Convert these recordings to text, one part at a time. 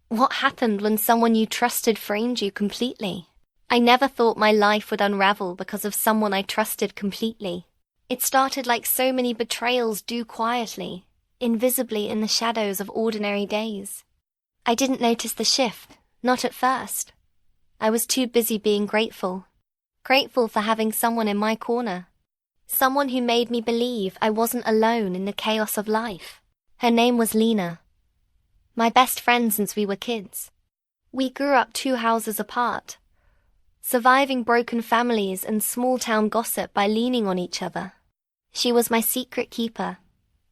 What happened when someone you trusted framed you completely? I never thought my life would unravel because of someone I trusted completely. It started like so many betrayals do quietly, invisibly in the shadows of ordinary days. I didn't notice the shift, not at first. I was too busy being grateful. Grateful for having someone in my corner. Someone who made me believe I wasn't alone in the chaos of life. Her name was Lena. My best friend since we were kids. We grew up 2 houses apart, surviving broken families and small-town gossip by leaning on each other. She was my secret keeper,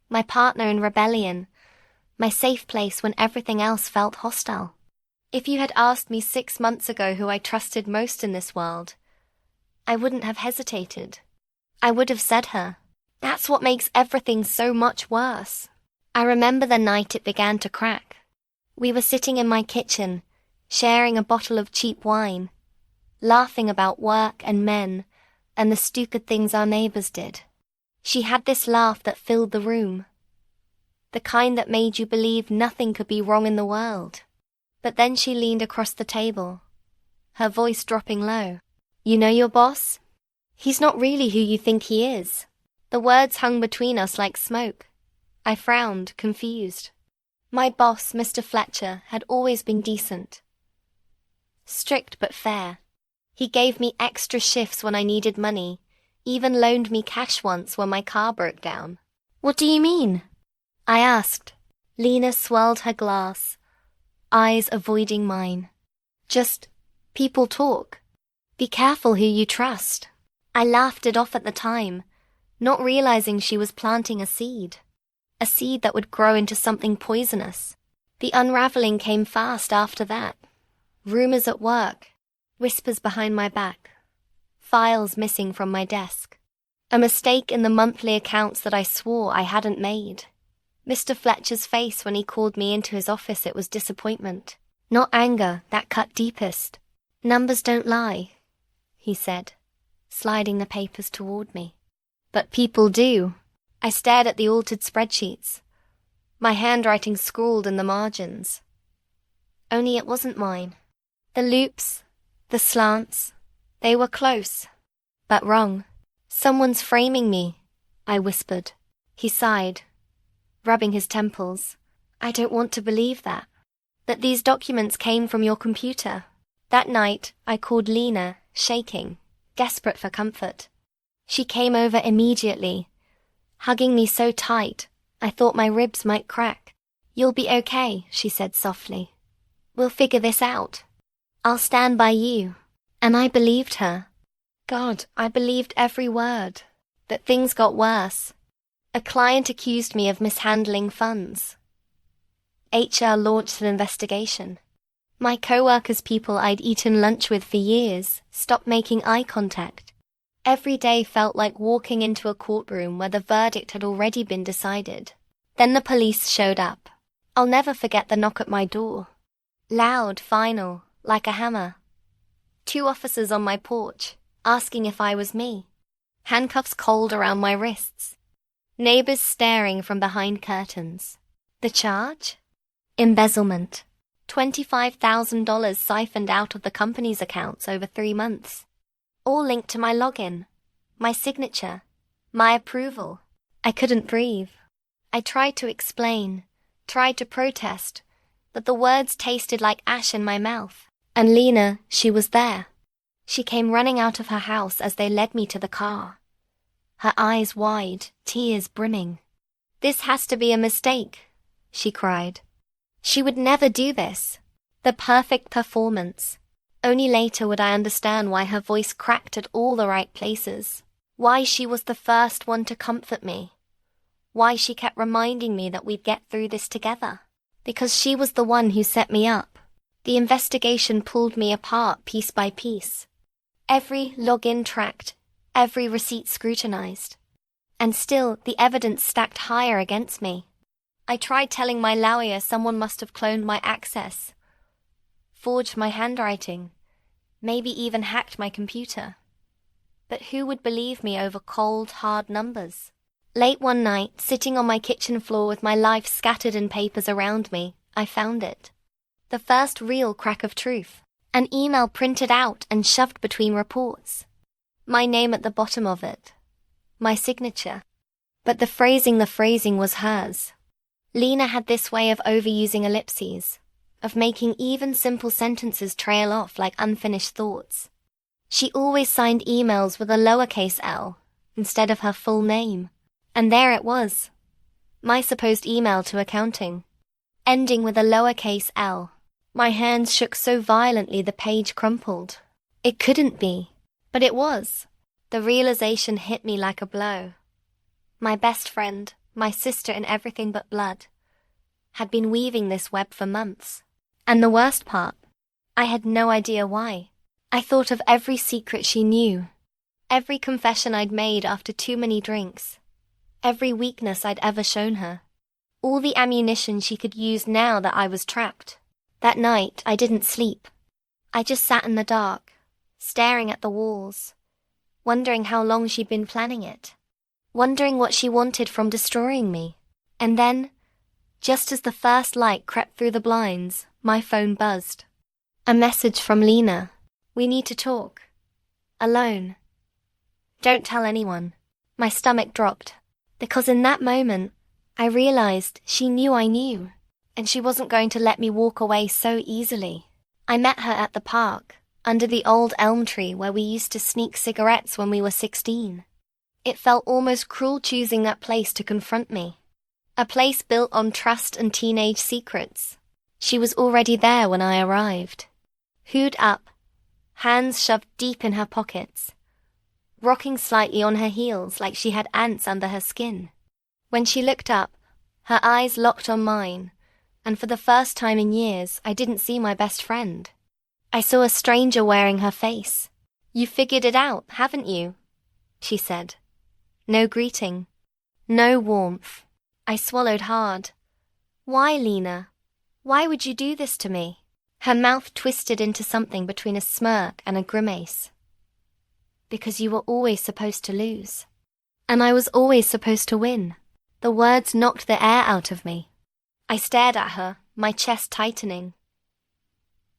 my partner in rebellion, my safe place when everything else felt hostile. If you had asked me 6 months ago who I trusted most in this world, I wouldn't have hesitated. I would have said her. That's what makes everything so much worse. I remember the night it began to crack. We were sitting in my kitchen, sharing a bottle of cheap wine, laughing about work and men, and the stupid things our neighbors did. She had this laugh that filled the room, the kind that made you believe nothing could be wrong in the world. But then she leaned across the table, her voice dropping low. You know your boss? He's not really who you think he is. The words hung between us like smoke. I frowned, confused. My boss, Mr. Fletcher, had always been decent. Strict but fair. He gave me extra shifts when I needed money, even loaned me cash once when my car broke down. What do you mean? I asked. Lena swirled her glass, eyes avoiding mine. Just, people talk. Be careful who you trust. I laughed it off at the time, not realizing she was planting a seed that would grow into something poisonous. The unraveling came fast after that. Rumors at work, whispers behind my back, files missing from my desk. A mistake in the monthly accounts that I swore I hadn't made. Mr. Fletcher's face when he called me into his office, it was disappointment. Not anger, that cut deepest. Numbers don't lie, he said, sliding the papers toward me. But people do. I stared at the altered spreadsheets, my handwriting scrawled in the margins. Only it wasn't mine. The loops, the slants, they were close, but wrong. Someone's framing me, I whispered. He sighed, rubbing his temples. I don't want to believe that. That these documents came from your computer. That night, I called Lena, shaking, desperate for comfort. She came over immediately, hugging me so tight, I thought my ribs might crack. You'll be okay, she said softly. We'll figure this out. I'll stand by you. And I believed her. God, I believed every word. But things got worse. A client accused me of mishandling funds. HR launched an investigation. My co-workers, people I'd eaten lunch with for years, stopped making eye contact. Every day felt like walking into a courtroom where the verdict had already been decided. Then the police showed up. I'll never forget the knock at my door. Loud, final, like a hammer. 2 officers on my porch, asking if I was me. Handcuffs cold around my wrists. Neighbors staring from behind curtains. The charge? Embezzlement. $25,000 siphoned out of the company's accounts over 3 months. All linked to my login, my signature, my approval. I couldn't breathe. I tried to explain, tried to protest, but the words tasted like ash in my mouth. And Lena, she was there. She came running out of her house as they led me to the car. Her eyes wide, tears brimming. This has to be a mistake, she cried. She would never do this. The perfect performance. Only later would I understand why her voice cracked at all the right places. Why she was the first one to comfort me. Why she kept reminding me that we'd get through this together. Because she was the one who set me up. The investigation pulled me apart piece by piece. Every login tracked, every receipt scrutinized. And still, the evidence stacked higher against me. I tried telling my lawyer someone must have cloned my access, forged my handwriting, maybe even hacked my computer. But who would believe me over cold, hard numbers? Late one night, sitting on my kitchen floor with my life scattered in papers around me, I found it. The first real crack of truth. An email printed out and shoved between reports. My name at the bottom of it. My signature. But the phrasing was hers. Lena had this way of overusing ellipses, of making even simple sentences trail off like unfinished thoughts. She always signed emails with a lowercase l instead of her full name. And there it was. My supposed email to accounting, ending with a lowercase l. My hands shook so violently the page crumpled. It couldn't be, but it was. The realization hit me like a blow. My best friend, my sister in everything but blood, had been weaving this web for months. And the worst part, I had no idea why. I thought of every secret she knew, every confession I'd made after too many drinks, every weakness I'd ever shown her, all the ammunition she could use now that I was trapped. That night, I didn't sleep. I just sat in the dark, staring at the walls, wondering how long she'd been planning it, wondering what she wanted from destroying me. And then, just as the first light crept through the blinds, my phone buzzed. A message from Lena. We need to talk. Alone. Don't tell anyone. My stomach dropped, because in that moment, I realized she knew I knew, and she wasn't going to let me walk away so easily. I met her at the park, under the old elm tree where we used to sneak cigarettes when we were 16. It felt almost cruel choosing that place to confront me. A place built on trust and teenage secrets. She was already there when I arrived. Hood up, hands shoved deep in her pockets, rocking slightly on her heels like she had ants under her skin. When she looked up, her eyes locked on mine, and for the first time in years, I didn't see my best friend. I saw a stranger wearing her face. You figured it out, haven't you? She said. No greeting. No warmth. I swallowed hard. Why, Lena? Why would you do this to me? Her mouth twisted into something between a smirk and a grimace. Because you were always supposed to lose. And I was always supposed to win. The words knocked the air out of me. I stared at her, my chest tightening.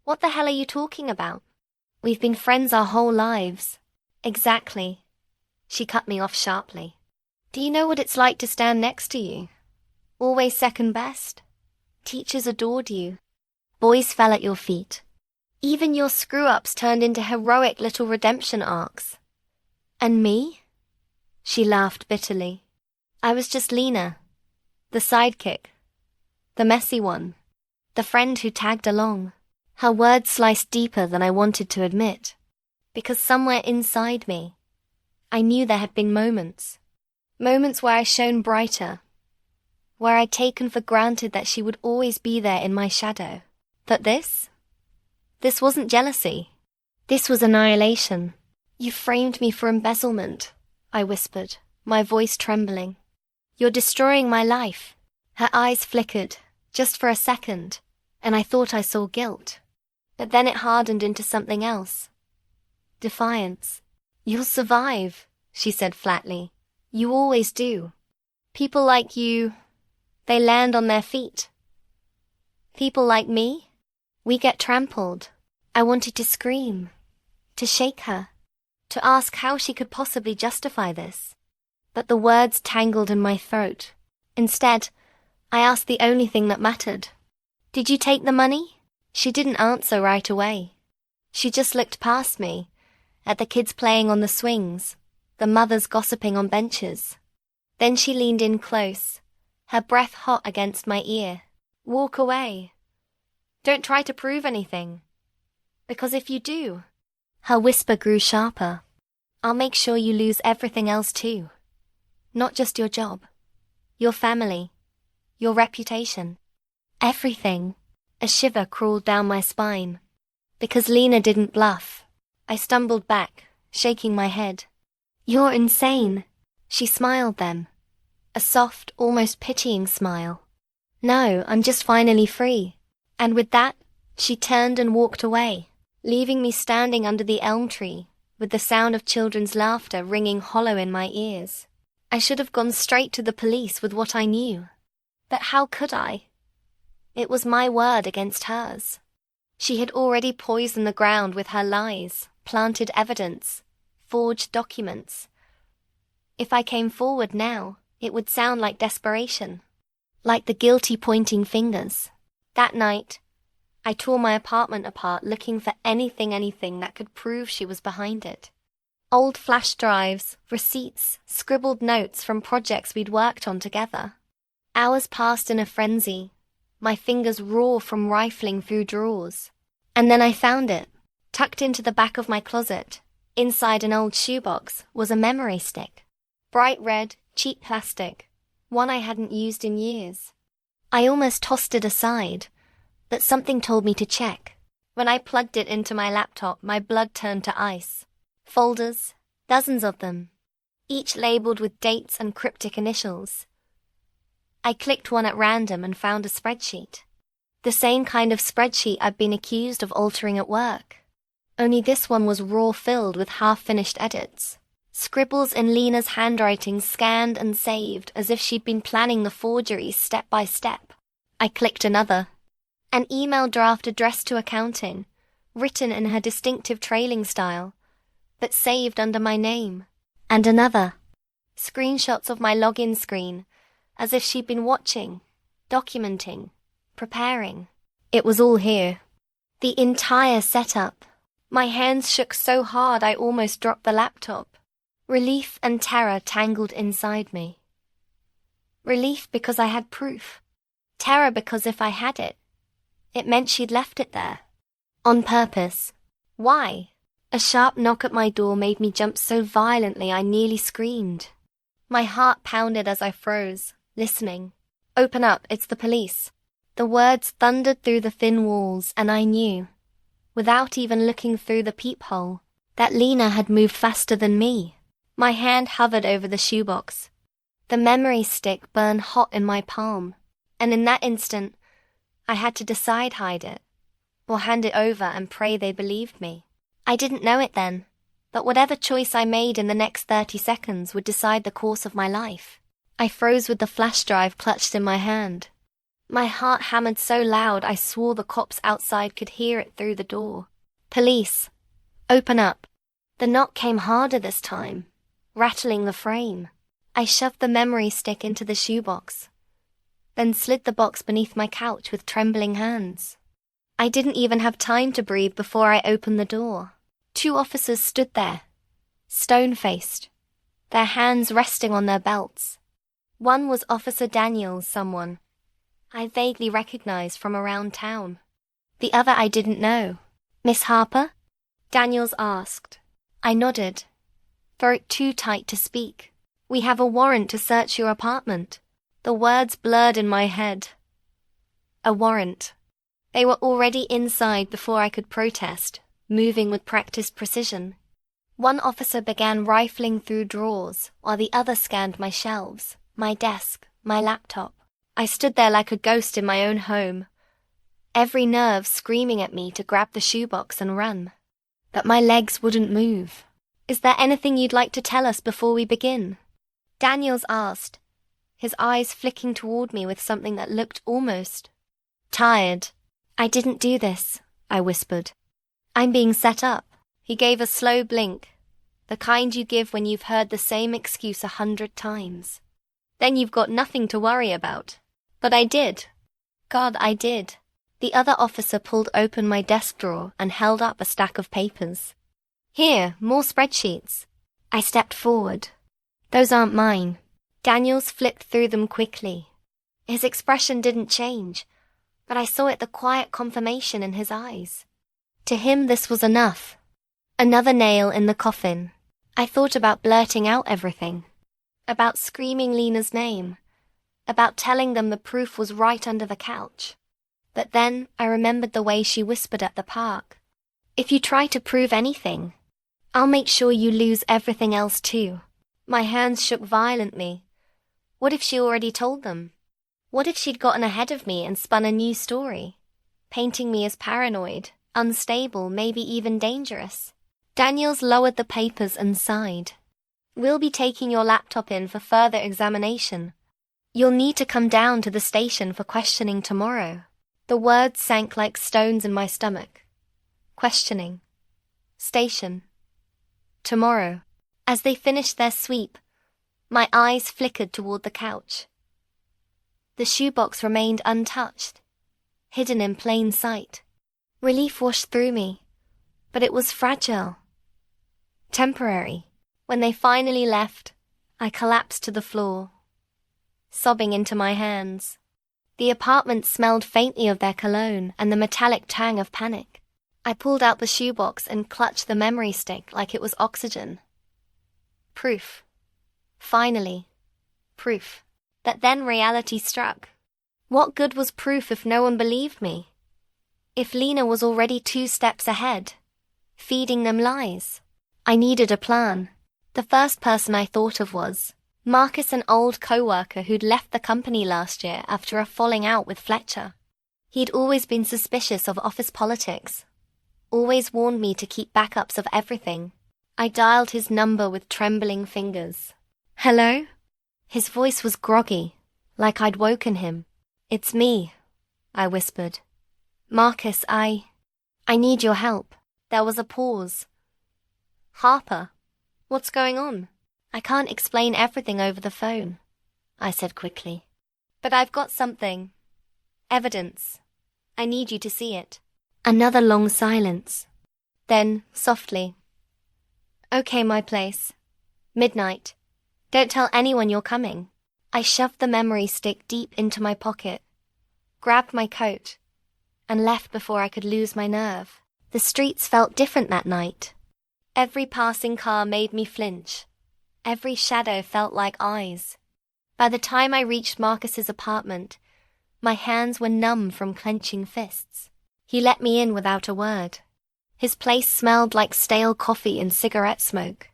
What the hell are you talking about? We've been friends our whole lives. Exactly. She cut me off sharply. Do you know what it's like to stand next to you? Always second best. Teachers adored you. Boys fell at your feet. Even your screw-ups turned into heroic little redemption arcs. And me? She laughed bitterly. I was just Lena, the sidekick, the messy one, the friend who tagged along. Her words sliced deeper than I wanted to admit, because somewhere inside me, I knew there had been moments where I shone brighter, where I'd taken for granted that she would always be there in my shadow. But this wasn't jealousy. This was annihilation. You framed me for embezzlement, I whispered, my voice trembling. You're destroying my life. Her eyes flickered, just for a second, and I thought I saw guilt. But then it hardened into something else. Defiance. You'll survive, she said flatly. You always do. People like you, they land on their feet. People like me, we get trampled. I wanted to scream, to shake her, to ask how she could possibly justify this. But the words tangled in my throat. Instead, I asked the only thing that mattered. Did you take the money? She didn't answer right away. She just looked past me, at the kids playing on the swings, the mothers gossiping on benches. Then she leaned in close, her breath hot against my ear. Walk away. Don't try to prove anything. Because if you do, her whisper grew sharper. I'll make sure you lose everything else too. Not just your job, your family, your reputation. Everything. A shiver crawled down my spine. Because Lena didn't bluff. I stumbled back, shaking my head. You're insane. She smiled then. A soft, almost pitying smile. No, I'm just finally free. And with that, she turned and walked away, leaving me standing under the elm tree, with the sound of children's laughter ringing hollow in my ears. I should have gone straight to the police with what I knew. But how could I? It was my word against hers. She had already poisoned the ground with her lies, planted evidence, forged documents. If I came forward now, it would sound like desperation, like the guilty pointing fingers. That night, I tore my apartment apart looking for anything that could prove she was behind it. Old flash drives, receipts, scribbled notes from projects we'd worked on together. Hours passed in a frenzy, my fingers raw from rifling through drawers. And then I found it. Tucked into the back of my closet, inside an old shoebox, was a memory stick. Bright red, cheap plastic, one I hadn't used in years. I almost tossed it aside, but something told me to check. When I plugged it into my laptop, my blood turned to ice. Folders, dozens of them, each labeled with dates and cryptic initials. I clicked one at random and found a spreadsheet. The same kind of spreadsheet I'd been accused of altering at work. Only this one was raw-filled with half-finished edits. Scribbles in Lena's handwriting scanned and saved as if she'd been planning the forgeries step by step. I clicked another. An email draft addressed to accounting, written in her distinctive trailing style, but saved under my name. And another. Screenshots of my login screen, as if she'd been watching, documenting, preparing. It was all here. The entire setup. My hands shook so hard I almost dropped the laptop. Relief and terror tangled inside me. Relief because I had proof. Terror because if I had it, it meant she'd left it there. On purpose. Why? A sharp knock at my door made me jump so violently I nearly screamed. My heart pounded as I froze, listening. Open up, it's the police. The words thundered through the thin walls, and I knew, without even looking through the peephole, that Lena had moved faster than me. My hand hovered over the shoebox. The memory stick burned hot in my palm, and in that instant, I had to decide hide it, or hand it over and pray they believed me. I didn't know it then, but whatever choice I made in the next 30 seconds would decide the course of my life. I froze with the flash drive clutched in my hand. My heart hammered so loud I swore the cops outside could hear it through the door. Police, open up. The knock came harder this time, rattling the frame. I shoved the memory stick into the shoebox, then slid the box beneath my couch with trembling hands. I didn't even have time to breathe before I opened the door. 2 officers stood there, stone-faced, their hands resting on their belts. One was Officer Daniels, someone I vaguely recognized from around town. The other I didn't know. Miss Harper? Daniels asked. I nodded, throat too tight to speak. We have a warrant to search your apartment. The words blurred in my head. A warrant. They were already inside before I could protest, moving with practiced precision. One officer began rifling through drawers, while the other scanned my shelves, my desk, my laptop. I stood there like a ghost in my own home, every nerve screaming at me to grab the shoebox and run. But my legs wouldn't move. Is there anything you'd like to tell us before we begin? Daniels asked, his eyes flicking toward me with something that looked almost tired. I didn't do this, I whispered. I'm being set up. He gave a slow blink, the kind you give when you've heard the same excuse 100 times. Then you've got nothing to worry about. But I did. God, I did. The other officer pulled open my desk drawer and held up a stack of papers. Here, more spreadsheets. I stepped forward. Those aren't mine. Daniels flipped through them quickly. His expression didn't change, but I saw the quiet confirmation in his eyes. To him this was enough. Another nail in the coffin. I thought about blurting out everything. About screaming Lena's name. About telling them the proof was right under the couch. But then I remembered the way she whispered at the park. If you try to prove anything, I'll make sure you lose everything else too. My hands shook violently. What if she already told them? What if she'd gotten ahead of me and spun a new story, painting me as paranoid, unstable, maybe even dangerous? Daniels lowered the papers and sighed. We'll be taking your laptop in for further examination. You'll need to come down to the station for questioning tomorrow. The words sank like stones in my stomach. Questioning. Station. Tomorrow. As they finished their sweep, my eyes flickered toward the couch. The shoebox remained untouched, hidden in plain sight. Relief washed through me, but it was fragile. Temporary. When they finally left, I collapsed to the floor, sobbing into my hands. The apartment smelled faintly of their cologne and the metallic tang of panic. I pulled out the shoebox and clutched the memory stick like it was oxygen. Proof. Finally, proof. But then reality struck. What good was proof if no one believed me? If Lena was already 2 steps ahead, feeding them lies? I needed a plan. The first person I thought of was Marcus, an old co-worker who'd left the company last year after a falling out with Fletcher. He'd always been suspicious of office politics, always warned me to keep backups of everything. I dialed his number with trembling fingers. Hello? His voice was groggy, like I'd woken him. It's me, I whispered. Marcus, I need your help. There was a pause. Harper, what's going on? I can't explain everything over the phone, I said quickly. But I've got something. Evidence. I need you to see it. Another long silence. Then, softly. Okay, my place. Midnight. Don't tell anyone you're coming. I shoved the memory stick deep into my pocket, grabbed my coat, and left before I could lose my nerve. The streets felt different that night. Every passing car made me flinch. Every shadow felt like eyes. By the time I reached Marcus's apartment, my hands were numb from clenching fists. He let me in without a word. His place smelled like stale coffee and cigarette smoke.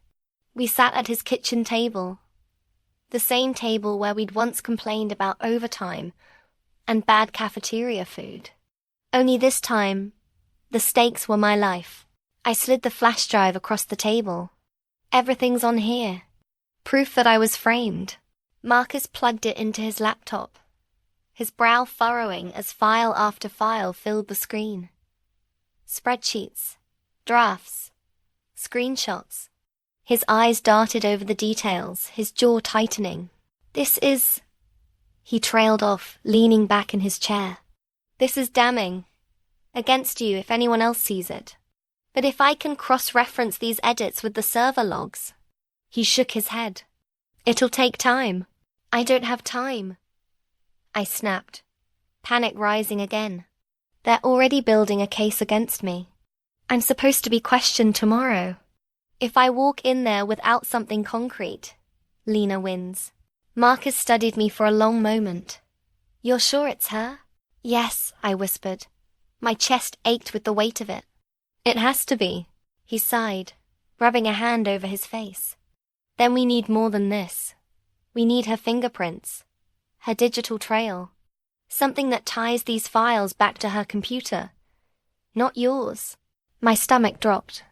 We sat at his kitchen table, the same table where we'd once complained about overtime and bad cafeteria food. Only this time, the stakes were my life. I slid the flash drive across the table. Everything's on here. Proof that I was framed. Marcus plugged it into his laptop, his brow furrowing as file after file filled the screen. Spreadsheets, drafts, screenshots. His eyes darted over the details, his jaw tightening. This is... He trailed off, leaning back in his chair. This is damning. Against you if anyone else sees it. But if I can cross-reference these edits with the server logs... He shook his head. It'll take time. I don't have time. I snapped, panic rising again. They're already building a case against me. I'm supposed to be questioned tomorrow. If I walk in there without something concrete, Lena wins. Marcus studied me for a long moment. You're sure it's her? Yes, I whispered. My chest ached with the weight of it. It has to be, he sighed, rubbing a hand over his face. Then we need more than this. We need her fingerprints, her digital trail, something that ties these files back to her computer. Not yours. My stomach dropped,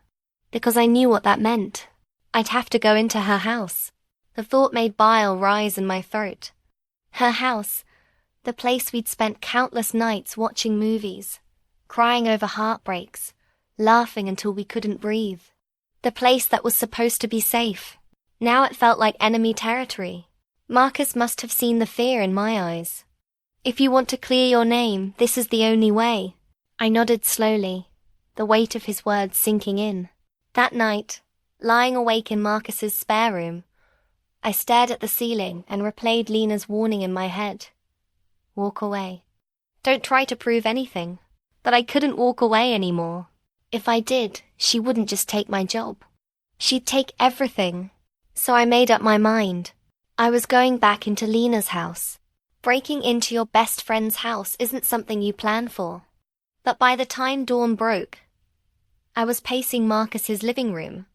because I knew what that meant. I'd have to go into her house. The thought made bile rise in my throat. Her house, the place we'd spent countless nights watching movies, crying over heartbreaks, laughing until we couldn't breathe. The place that was supposed to be safe. Now it felt like enemy territory. Marcus must have seen the fear in my eyes. If you want to clear your name, this is the only way. I nodded slowly, the weight of his words sinking in. That night, lying awake in Marcus's spare room, I stared at the ceiling and replayed Lena's warning in my head. Walk away. Don't try to prove anything. But I couldn't walk away anymore. If I did, she wouldn't just take my job. She'd take everything. So I made up my mind. I was going back into Lena's house. Breaking into your best friend's house isn't something you plan for. But by the time dawn broke, I was pacing Marcus's living room,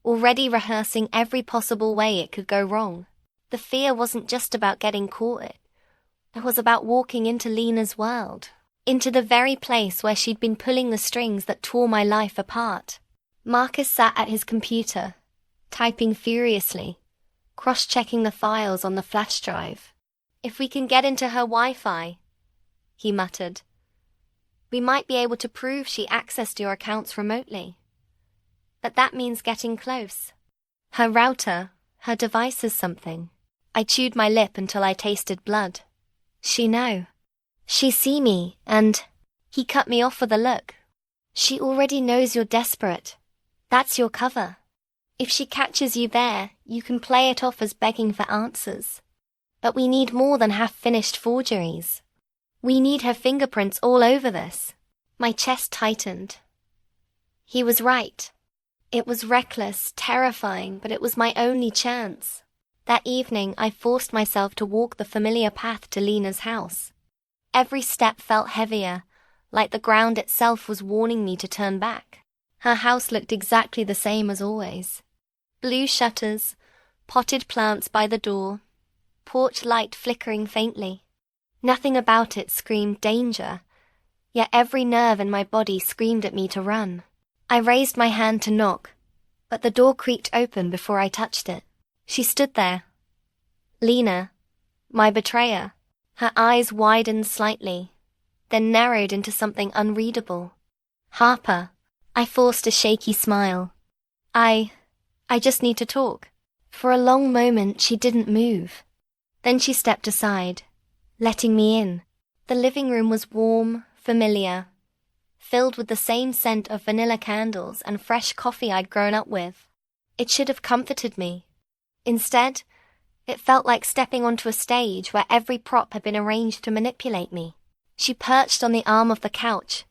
already rehearsing every possible way it could go wrong. The fear wasn't just about getting caught. It was about walking into Lena's world, into the very place where she'd been pulling the strings that tore my life apart. Marcus sat at his computer, typing furiously, cross-checking the files on the flash drive. If we can get into her Wi-Fi, he muttered, We might be able to prove she accessed your accounts remotely. But that means getting close. Her router, her device is something. I chewed my lip until I tasted blood. She know. She see me, and he cut me off with a look. She already knows you're desperate. That's your cover. If she catches you there, you can play it off as begging for answers. But we need more than half-finished forgeries. We need her fingerprints all over this. My chest tightened. He was right. It was reckless, terrifying, but it was my only chance. That evening, I forced myself to walk the familiar path to Lena's house. Every step felt heavier, like the ground itself was warning me to turn back. Her house looked exactly the same as always. Blue shutters, potted plants by the door, porch light flickering faintly. Nothing about it screamed danger, yet every nerve in my body screamed at me to run. I raised my hand to knock, but the door creaked open before I touched it. She stood there. Lena, my betrayer. Her eyes widened slightly, then narrowed into something unreadable. Harper. I forced a shaky smile. I just need to talk. For a long moment she didn't move. Then she stepped aside, letting me in. The living room was warm, familiar, filled with the same scent of vanilla candles and fresh coffee I'd grown up with. It should have comforted me. Instead, it felt like stepping onto a stage where every prop had been arranged to manipulate me. She perched on the arm of the couch,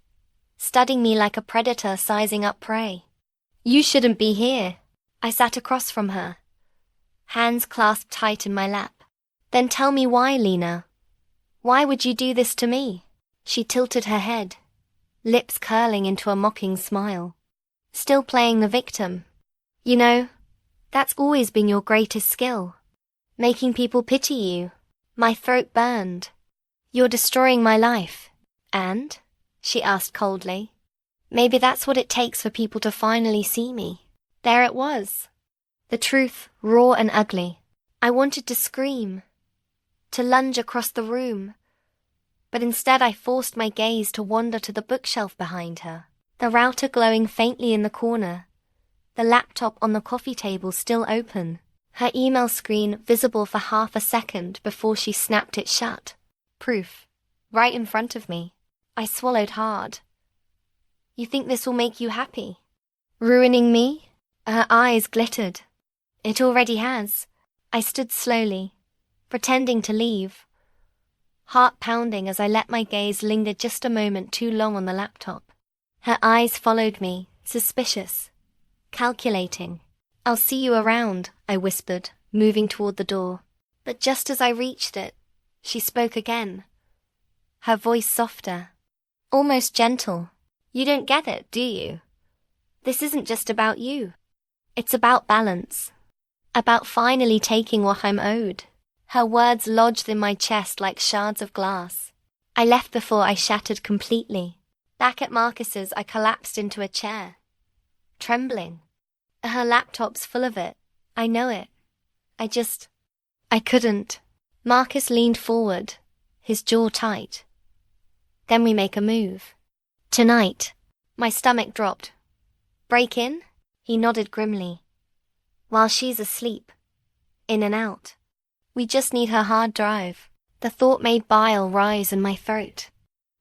studying me like a predator sizing up prey. You shouldn't be here. I sat across from her, hands clasped tight in my lap. Then tell me why, Lena. Why would you do this to me? She tilted her head, lips curling into a mocking smile. Still playing the victim. You know, that's always been your greatest skill. Making people pity you. My throat burned. You're destroying my life. And? She asked coldly. Maybe that's what it takes for people to finally see me. There it was. The truth, raw and ugly. I wanted to scream, to lunge across the room, but instead I forced my gaze to wander to the bookshelf behind her. The router glowing faintly in the corner, the laptop on the coffee table still open, her email screen visible for half a second before she snapped it shut. Proof. Right in front of me. I swallowed hard. You think this will make you happy? Ruining me? Her eyes glittered. It already has. I stood slowly, pretending to leave, heart pounding as I let my gaze linger just a moment too long on the laptop. Her eyes followed me, suspicious, calculating. I'll see you around, I whispered, moving toward the door. But just as I reached it, she spoke again, her voice softer, almost gentle. You don't get it, do you? This isn't just about you. It's about balance. About finally taking what I'm owed. Her words lodged in my chest like shards of glass. I left before I shattered completely. Back at Marcus's, I collapsed into a chair, trembling. Her laptop's full of it. I know it. I couldn't. Marcus leaned forward, his jaw tight. Then we make a move. Tonight. My stomach dropped. Break in? He nodded grimly. While she's asleep. In and out. We just need her hard drive. The thought made bile rise in my throat.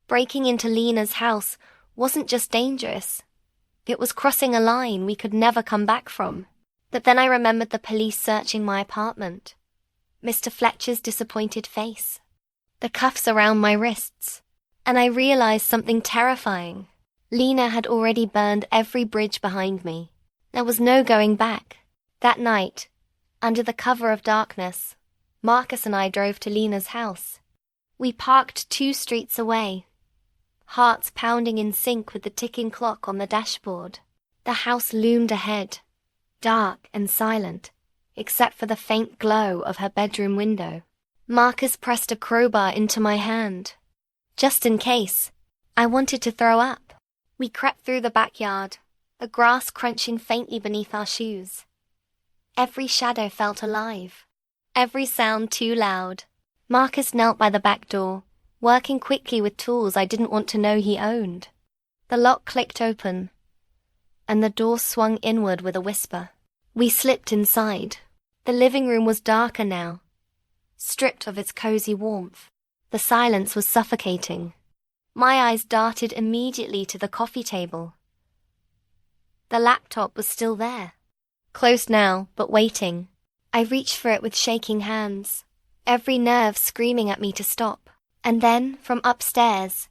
Breaking into Lena's house wasn't just dangerous. It was crossing a line we could never come back from. But then I remembered the police searching my apartment. Mr. Fletcher's disappointed face. The cuffs around my wrists. And I realized something terrifying. Lena had already burned every bridge behind me. There was no going back. That night, under the cover of darkness, Marcus and I drove to Lena's house. We parked 2 streets away, hearts pounding in sync with the ticking clock on the dashboard. The house loomed ahead, dark and silent, except for the faint glow of her bedroom window. Marcus pressed a crowbar into my hand. Just in case. I wanted to throw up. We crept through the backyard, the grass crunching faintly beneath our shoes. Every shadow felt alive, every sound too loud. Marcus knelt by the back door, working quickly with tools I didn't want to know he owned. The lock clicked open, and the door swung inward with a whisper. We slipped inside. The living room was darker now, stripped of its cozy warmth. The silence was suffocating. My eyes darted immediately to the coffee table. The laptop was still there, close now, but waiting. I reached for it with shaking hands, every nerve screaming at me to stop. And then, from upstairs,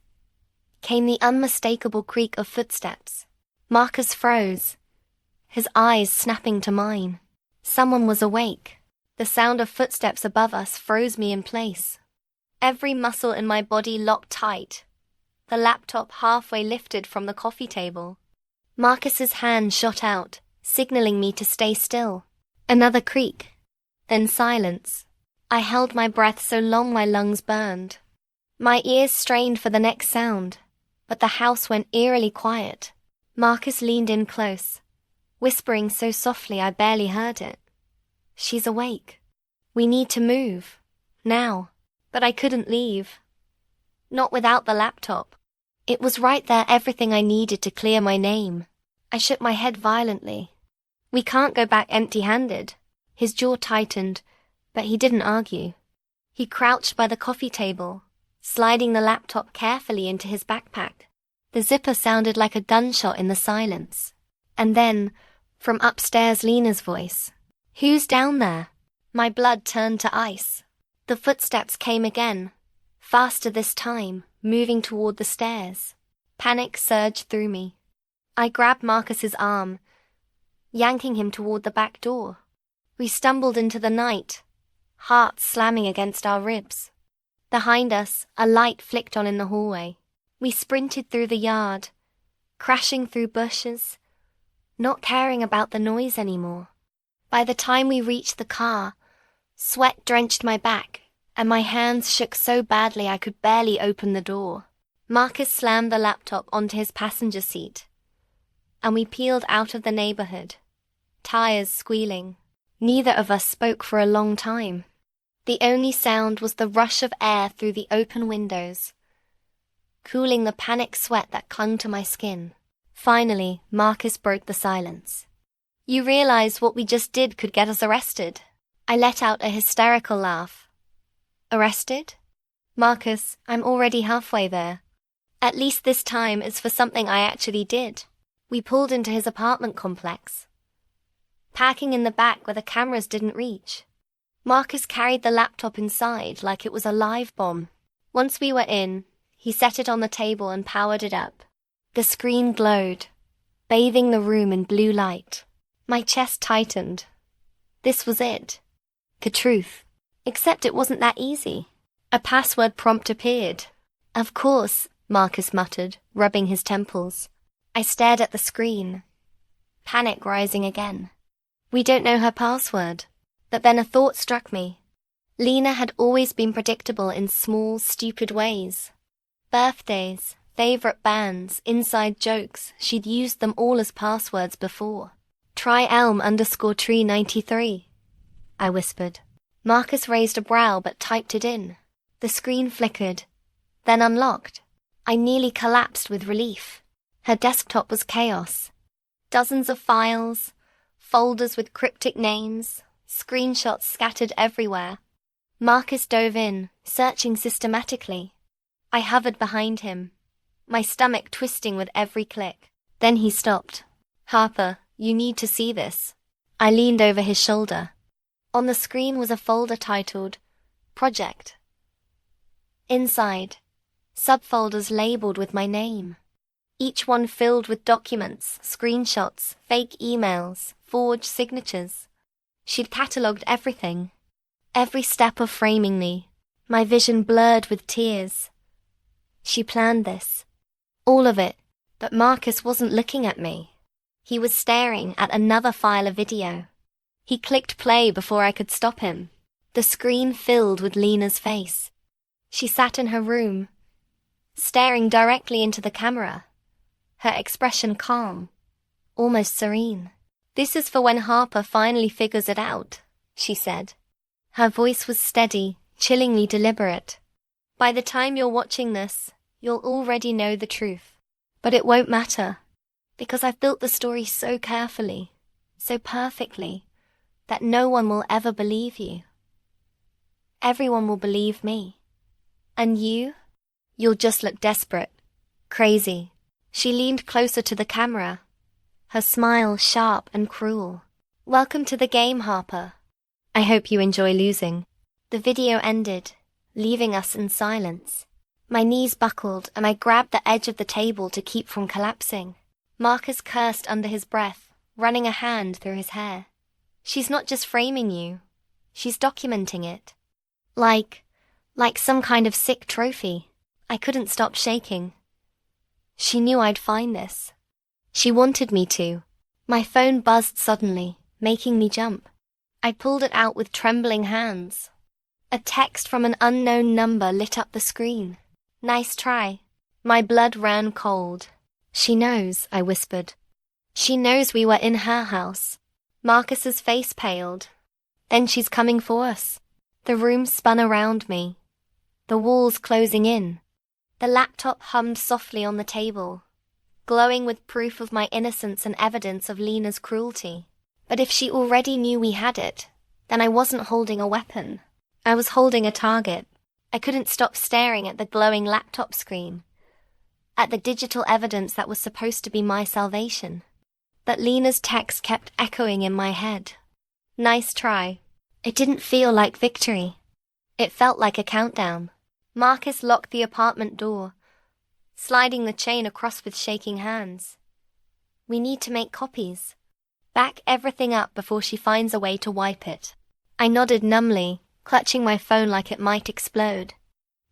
came the unmistakable creak of footsteps. Marcus froze, his eyes snapping to mine. Someone was awake. The sound of footsteps above us froze me in place. Every muscle in my body locked tight, the laptop halfway lifted from the coffee table. Marcus's hand shot out, signaling me to stay still. Another creak, then silence. I held my breath so long my lungs burned. My ears strained for the next sound, but the house went eerily quiet. Marcus leaned in close, whispering so softly I barely heard it. She's awake. We need to move. Now. But I couldn't leave. Not without the laptop. It was right there, everything I needed to clear my name. I shook my head violently. We can't go back empty-handed. His jaw tightened, but he didn't argue. He crouched by the coffee table, sliding the laptop carefully into his backpack. The zipper sounded like a gunshot in the silence. And then, from upstairs, Lena's voice. "Who's down there?" My blood turned to ice. The footsteps came again, faster this time, moving toward the stairs. Panic surged through me. I grabbed Marcus's arm, yanking him toward the back door. We stumbled into the night, hearts slamming against our ribs. Behind us, a light flicked on in the hallway. We sprinted through the yard, crashing through bushes, not caring about the noise anymore. By the time we reached the car, sweat drenched my back, and my hands shook so badly I could barely open the door. Marcus slammed the laptop onto his passenger seat, and we peeled out of the neighborhood, tires squealing. Neither of us spoke for a long time. The only sound was the rush of air through the open windows, cooling the panic sweat that clung to my skin. Finally, Marcus broke the silence. "You realize what we just did could get us arrested." I let out a hysterical laugh. "Arrested?" "Marcus, I'm already halfway there. At least this time it's for something I actually did." We pulled into his apartment complex, parking in the back where the cameras didn't reach. Marcus carried the laptop inside like it was a live bomb. Once we were in, he set it on the table and powered it up. The screen glowed, bathing the room in blue light. My chest tightened. This was it. The truth. Except it wasn't that easy. A password prompt appeared. "Of course," Marcus muttered, rubbing his temples. I stared at the screen, panic rising again. We don't know her password. But then a thought struck me. Lena had always been predictable in small, stupid ways. Birthdays, favorite bands, inside jokes, she'd used them all as passwords before. "Try Elm_tree93, I whispered. Marcus raised a brow but typed it in. The screen flickered, then unlocked. I nearly collapsed with relief. Her desktop was chaos. Dozens of files, folders with cryptic names, screenshots scattered everywhere. Marcus dove in, searching systematically. I hovered behind him, my stomach twisting with every click. Then he stopped. "Harper, you need to see this." I leaned over his shoulder. On the screen was a folder titled Project. Inside, subfolders labeled with my name, each one filled with documents, screenshots, fake emails, forged signatures. She'd catalogued everything, every step of framing me, my vision blurred with tears. She planned this, all of it, but Marcus wasn't looking at me. He was staring at another file of video. He clicked play before I could stop him. The screen filled with Lena's face. She sat in her room, staring directly into the camera, her expression calm, almost serene. "This is for when Harper finally figures it out," she said. Her voice was steady, chillingly deliberate. By the time you're watching this, you'll already know the truth. But it won't matter, because I've built the story so carefully, so perfectly, that no one will ever believe you. Everyone will believe me. And you'll just look desperate, crazy. She leaned closer to the camera, her smile sharp and cruel. Welcome to the game, Harper. I hope you enjoy losing. The video ended, leaving us in silence. My knees buckled and I grabbed the edge of the table to keep from collapsing. Marcus cursed under his breath, running a hand through his hair. She's not just framing you, she's documenting it. Like some kind of sick trophy. I couldn't stop shaking. She knew I'd find this. She wanted me to. My phone buzzed suddenly, making me jump. I pulled it out with trembling hands. A text from an unknown number lit up the screen. Nice try. My blood ran cold. She knows, I whispered. She knows we were in her house. Marcus's face paled. Then she's coming for us. The room spun around me, the walls closing in. The laptop hummed softly on the table, glowing with proof of my innocence and evidence of Lena's cruelty. But if she already knew we had it, then I wasn't holding a weapon. I was holding a target. I couldn't stop staring at the glowing laptop screen, at the digital evidence that was supposed to be my salvation. But Lena's text kept echoing in my head. Nice try. It didn't feel like victory. It felt like a countdown. Marcus locked the apartment door, sliding the chain across with shaking hands. We need to make copies. Back everything up before she finds a way to wipe it. I nodded numbly, clutching my phone like it might explode.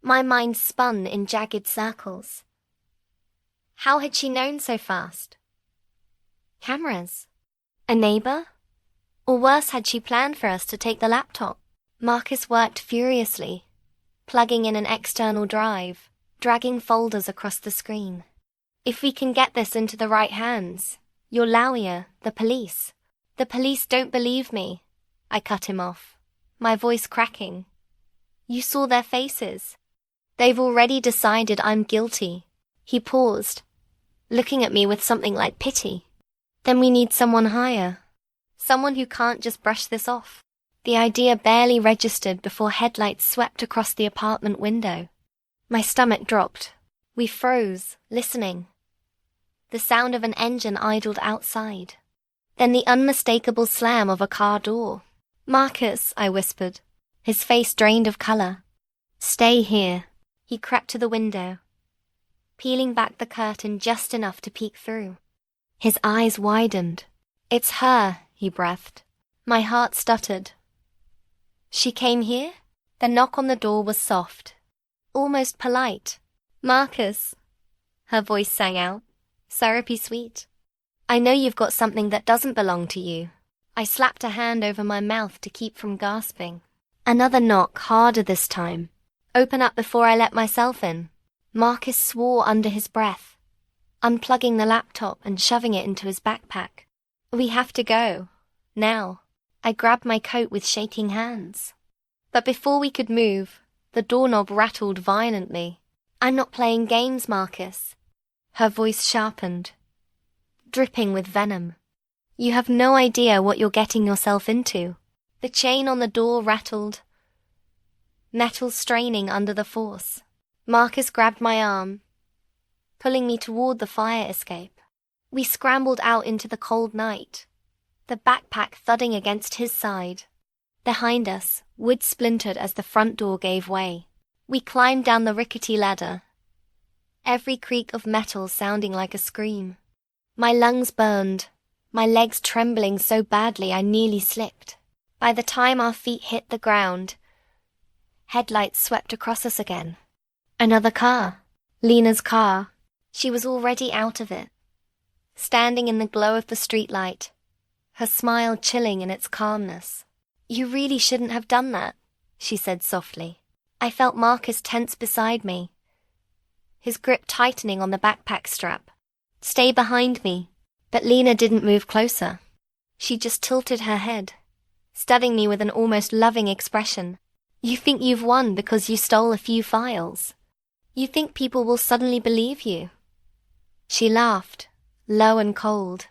My mind spun in jagged circles. How had she known so fast? Cameras? A neighbor? Or worse, had she planned for us to take the laptop? Marcus worked furiously, plugging in an external drive, dragging folders across the screen. If we can get this into the right hands, your lawyer, the police don't believe me. I cut him off, my voice cracking. You saw their faces. They've already decided I'm guilty. He paused, looking at me with something like pity. Then we need someone higher. Someone who can't just brush this off. The idea barely registered before headlights swept across the apartment window. My stomach dropped. We froze, listening. The sound of an engine idled outside. Then the unmistakable slam of a car door. Marcus, I whispered, his face drained of color. Stay here. He crept to the window, peeling back the curtain just enough to peek through. His eyes widened. It's her, he breathed. My heart stuttered. She came here? The knock on the door was soft, almost polite. Marcus, her voice sang out, syrupy sweet. I know you've got something that doesn't belong to you. I slapped a hand over my mouth to keep from gasping. Another knock, harder this time. Open up before I let myself in. Marcus swore under his breath, unplugging the laptop and shoving it into his backpack. We have to go. Now. I grabbed my coat with shaking hands. But before we could move, the doorknob rattled violently. I'm not playing games, Marcus. Her voice sharpened, dripping with venom. You have no idea what you're getting yourself into. The chain on the door rattled, metal straining under the force. Marcus grabbed my arm, pulling me toward the fire escape. We scrambled out into the cold night, the backpack thudding against his side. Behind us, wood splintered as the front door gave way. We climbed down the rickety ladder, every creak of metal sounding like a scream. My lungs burned, my legs trembling so badly I nearly slipped. By the time our feet hit the ground, headlights swept across us again. Another car. Lena's car. She was already out of it, standing in the glow of the streetlight, her smile chilling in its calmness. You really shouldn't have done that, she said softly. I felt Marcus tense beside me, his grip tightening on the backpack strap. Stay behind me. But Lena didn't move closer. She just tilted her head, studying me with an almost loving expression. You think you've won because you stole a few files. You think people will suddenly believe you. She laughed, low and cold.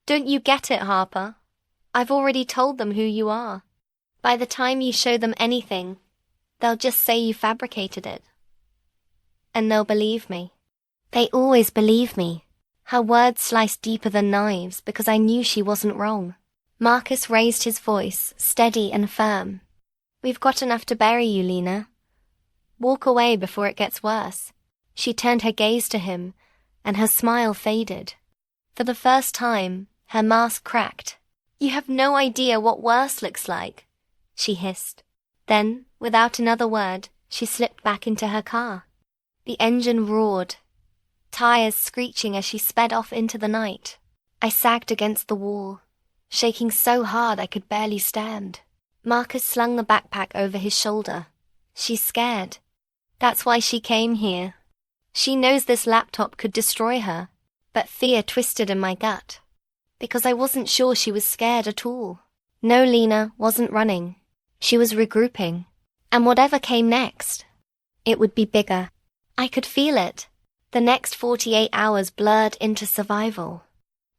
Don't you get it, Harper? I've already told them who you are. By the time you show them anything, they'll just say you fabricated it. And they'll believe me. They always believe me. Her words sliced deeper than knives because I knew she wasn't wrong. Marcus raised his voice, steady and firm. We've got enough to bury you, Lena. Walk away before it gets worse. She turned her gaze to him, and her smile faded. For the first time, her mask cracked. You have no idea what worse looks like, she hissed. Then, without another word, she slipped back into her car. The engine roared, tires screeching as she sped off into the night. I sagged against the wall, shaking so hard I could barely stand. Marcus slung the backpack over his shoulder. She's scared. That's why she came here. She knows this laptop could destroy her, but fear twisted in my gut. Because I wasn't sure she was scared at all. No, Lena wasn't running. She was regrouping. And whatever came next, it would be bigger. I could feel it. The next 48 hours blurred into survival.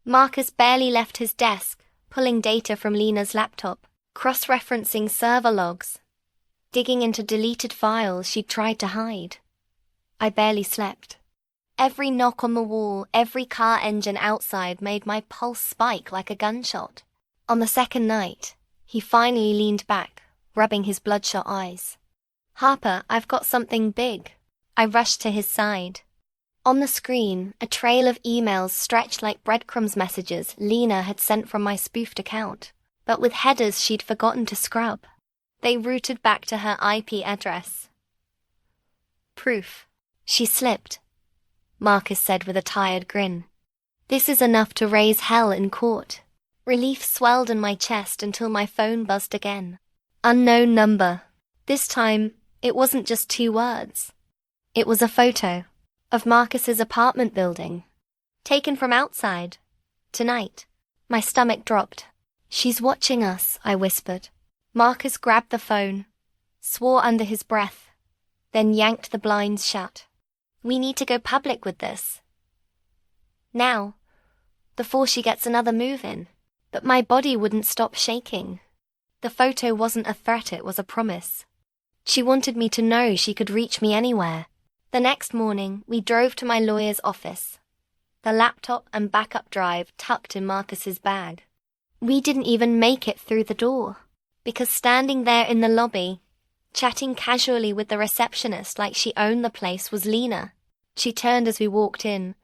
Marcus barely left his desk, pulling data from Lena's laptop, cross-referencing server logs, digging into deleted files she'd tried to hide. I barely slept. Every knock on the wall, every car engine outside made my pulse spike like a gunshot. On the second night, he finally leaned back, rubbing his bloodshot eyes. Harper, I've got something big. I rushed to his side. On the screen, a trail of emails stretched like breadcrumbs messages Lena had sent from my spoofed account, but with headers she'd forgotten to scrub. They routed back to her IP address. Proof. She slipped, Marcus said with a tired grin. This is enough to raise hell in court. Relief swelled in my chest until my phone buzzed again. Unknown number. This time, it wasn't just 2 words. It was a photo of Marcus's apartment building, taken from outside. Tonight. My stomach dropped. She's watching us, I whispered. Marcus grabbed the phone, swore under his breath, then yanked the blinds shut. We need to go public with this. Now, before she gets another move in. But my body wouldn't stop shaking. The photo wasn't a threat, it was a promise. She wanted me to know she could reach me anywhere. The next morning, we drove to my lawyer's office. The laptop and backup drive tucked in Marcus's bag. We didn't even make it through the door, because standing there in the lobby, chatting casually with the receptionist like she owned the place, was Lena. She turned as we walked in,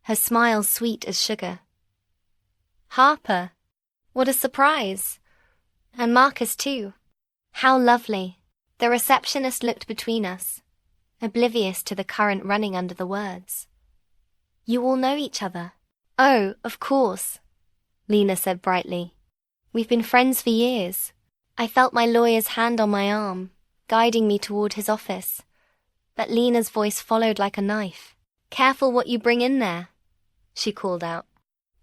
her smile sweet as sugar. Harper, what a surprise! And Marcus too. How lovely. The receptionist looked between us, oblivious to the current running under the words. You all know each other? Oh, of course, Lena said brightly. We've been friends for years. I felt my lawyer's hand on my arm, guiding me toward his office. But Lena's voice followed like a knife. Careful what you bring in there, she called out.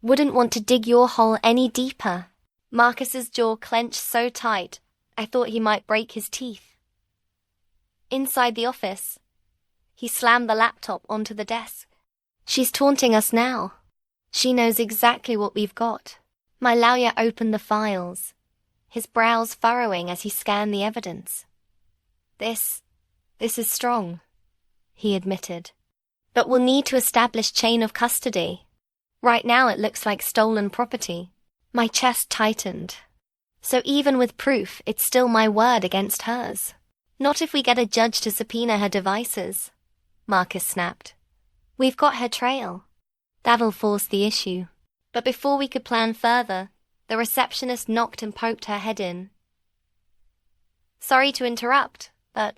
Wouldn't want to dig your hole any deeper. Marcus's jaw clenched so tight, I thought he might break his teeth. Inside the office, he slammed the laptop onto the desk. She's taunting us now. She knows exactly what we've got. My lawyer opened the files, his brows furrowing as he scanned the evidence. This is strong, he admitted. But we'll need to establish chain of custody. Right now it looks like stolen property. My chest tightened. So even with proof, it's still my word against hers. Not if we get a judge to subpoena her devices, Marcus snapped. We've got her trail. That'll force the issue. But before we could plan further, the receptionist knocked and poked her head in. Sorry to interrupt, but